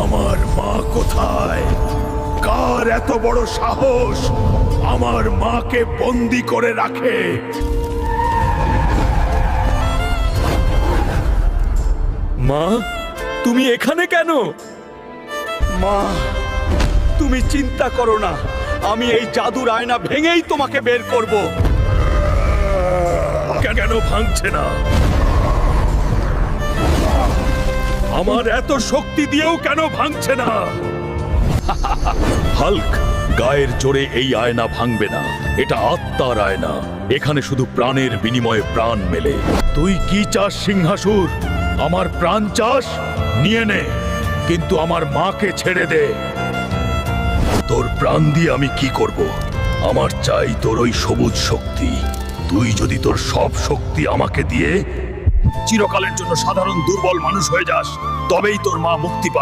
আমার মা কোথায়? কার এত বড় সাহস আমার মাকে বন্দি করে রাখে? মা, তুমি এখানে কেন? মা, তুমি চিন্তা করো না, আমি এই জাদুর আয়না ভেঙেই তোমাকে বের করব। কেন ভাঙছে না? আমার এত শক্তি দিয়েও কেন ভাঙছে না? হাল্ক, গায়ের জোরে এই আয়না ভাঙবে না। এটা আত্মার আয়না। এখানে শুধু প্রাণের বিনিময়ে প্রাণ মেলে। তুই কি চাস সিংহাসুর? আমার প্রাণ চাস? নিয়ে নে, কিন্তু আমার মাকে ছেড়ে দে। তোর প্রাণ দিয়ে আমি কি করব? আমার চাই তোর ওই সবুজ শক্তি। তুই যদি তোর সব শক্তি আমাকে দিয়ে চিরকালের জন্য সাধারণ দুর্বল মানুষ হয়ে যাস, তবেই তোর মা মুক্তি পাবে।